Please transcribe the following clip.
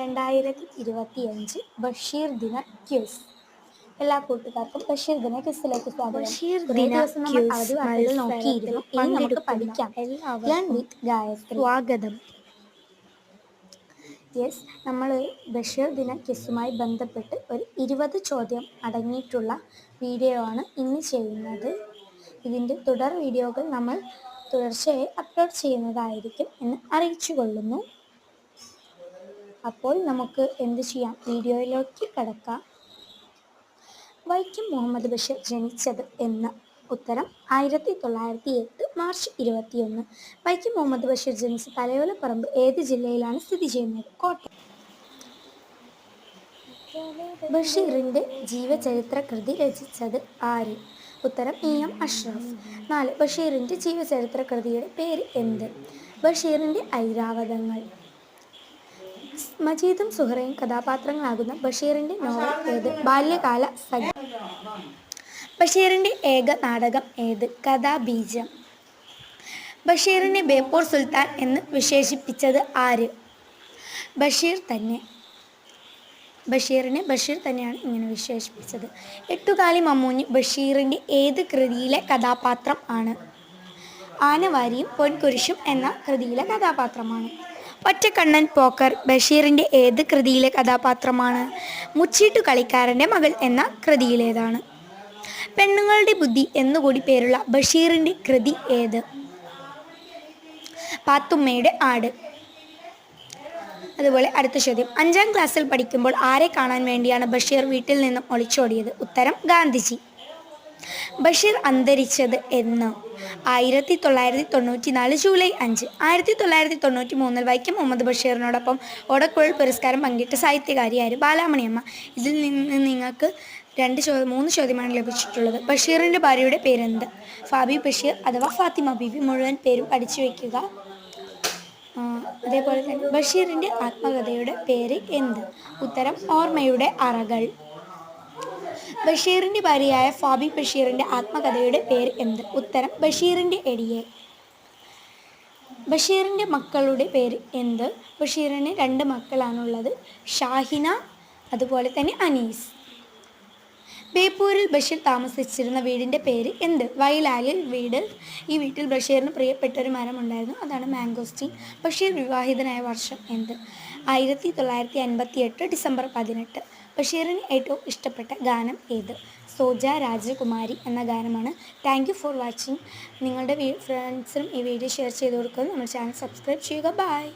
2025 ബഷീർ ദിന ക്യൂസ്. എല്ലാ കൂട്ടുകാർക്കും ബഷീർ ദിന ക്യൂസിലേക്ക് സ്വാഗതം. ബഷീർ കുറേ ദിന ദിവസം നമ്മൾ അവധി വാർത്തകൾ നോക്കിയിരുന്നു. ഇനി നമുക്ക് പഠിക്കാം. Learn with Gayathri. സ്വാഗതം. നമ്മൾ ബഷീർ ദിന ക്യൂസുമായി ബന്ധപ്പെട്ട് ഒരു 20 ചോദ്യം അടങ്ങിയിട്ടുള്ള വീഡിയോ ആണ് ഇന്ന് ചെയ്യുന്നത്. ഇതിൻ്റെ തുടർ വീഡിയോകൾ നമ്മൾ തുടർച്ചയായി അപ്ലോഡ് ചെയ്യുന്നതായിരിക്കും എന്ന് അറിയിച്ചു കൊള്ളുന്നു. അപ്പോൾ നമുക്ക് എന്ത് ചെയ്യാം, വീഡിയോയിലേക്ക് കടക്കാം. വൈക്കം മുഹമ്മദ് ബഷീർ ജനിച്ചത് എന്ന് ഉത്തരം 1908 മാർച്ച് 21. വൈക്കം മുഹമ്മദ് ബഷീർ ജനിച്ച തലയോലപ്പറമ്പ് ഏത് ജില്ലയിലാണ് സ്ഥിതി ചെയ്യുന്നത്? കോട്ടയം. ബഷീറിൻ്റെ ജീവചരിത്ര കൃതി രചിച്ചത് ആര്? ഉത്തരം EM അഷ്റഫ്. 4. ബഷീറിൻ്റെ ജീവചരിത്ര കൃതിയുടെ പേര് എന്ത്? ബഷീറിൻ്റെ ഐരാവതങ്ങൾ. മജീദും സുഹറയും കഥാപാത്രങ്ങളാകുന്ന ബഷീറിൻ്റെ നോവൽ ഏത്? ബാല്യകാല സഖി. ബഷീറിൻ്റെ ഏക നാടകം ഏത്? കഥാബീജം. ബഷീറിനെ ബേപ്പൂർ സുൽത്താൻ എന്ന് വിശേഷിപ്പിച്ചത് ആര്? ബഷീർ തന്നെ. ബഷീറിനെ ബഷീർ തന്നെയാണ് ഇങ്ങനെ വിശേഷിപ്പിച്ചത്. എട്ടുകാലി മമ്മൂഞ്ഞ് ബഷീറിൻ്റെ ഏത് കൃതിയിലെ കഥാപാത്രം ആണ്? ആനവാരിയും പൊൻകുരിശും എന്ന കൃതിയിലെ കഥാപാത്രമാണ്. ഒറ്റക്കണ്ണൻ പോക്കർ ബഷീറിൻ്റെ ഏത് കൃതിയിലെ കഥാപാത്രമാണ്? മുച്ചീട്ടു കളിക്കാരൻ്റെ മകൾ എന്ന കൃതിയിലേതാണ്. പെണ്ണുങ്ങളുടെ ബുദ്ധി എന്നുകൂടി പേരുള്ള ബഷീറിൻ്റെ കൃതി ഏത്? പാത്തുമ്മയുടെ ആട്. അതുപോലെ അടുത്ത ചോദ്യം, 5ാം ക്ലാസ്സിൽ പഠിക്കുമ്പോൾ ആരെ കാണാൻ വേണ്ടിയാണ് ബഷീർ വീട്ടിൽ നിന്നും ഒളിച്ചോടിയത്? ഉത്തരം ഗാന്ധിജി. ബഷീർ അന്തരിച്ചത് എന്ന്? 1994 ജൂലൈ 5. 1993 വൈക്കം മുഹമ്മദ് ബഷീറിനോടൊപ്പം ഓടക്കുഴൽ പുരസ്കാരം പങ്കിട്ട സാഹിത്യകാരിയായിരുന്നു ബാലാമണിയമ്മ. ഇതിൽ നിന്ന് നിങ്ങൾക്ക് 3 ചോദ്യമാണ് ലഭിച്ചിട്ടുള്ളത്. ബഷീറിൻ്റെ ഭാര്യയുടെ പേരെന്ത്? ഫാബി ബഷീർ അഥവാ ഫാത്തിമ ബീവി. മുഴുവൻ പേരും പഠിച്ചു വയ്ക്കുക. അതേപോലെ തന്നെ ബഷീറിൻ്റെ ആത്മകഥയുടെ പേര് എന്ത്? ഉത്തരം ഓർമ്മയുടെ അറകൾ. ബഷീറിൻ്റെ ഭാര്യയായ ഫാബി ബഷീറിൻ്റെ ആത്മകഥയുടെ പേര് എന്ത്? ഉത്തരം ബഷീറിൻ്റെ എടിയെ. ബഷീറിൻ്റെ മക്കളുടെ പേര് എന്ത്? ബഷീറിന് 2 മക്കളാണുള്ളത്, ഷാഹിന അതുപോലെ തന്നെ അനീസ്. ബേപ്പൂരിൽ ബഷീർ താമസിച്ചിരുന്ന വീടിൻ്റെ പേര് എന്ത്? വൈലാലിൽ വീട്. ഈ വീട്ടിൽ ബഷീറിന് പ്രിയപ്പെട്ട ഒരു മരമുണ്ടായിരുന്നു, അതാണ് മാംഗോസ്റ്റീൻ. ബഷീർ വിവാഹിതനായ വർഷം എന്ത്? 1958 ഡിസംബർ 18. ബഷീറിന് ഏറ്റവും ഇഷ്ടപ്പെട്ട ഗാനം ഏത്? സോജ രാജകുമാരി എന്ന ഗാനമാണ്. Thank you for watching. നിങ്ങളുടെ ഫ്രണ്ട്സിനും ഈ വീഡിയോ ഷെയർ ചെയ്ത് കൊടുക്കുക. നമ്മുടെ ചാനൽ സബ്സ്ക്രൈബ് ചെയ്യുക. ബൈ.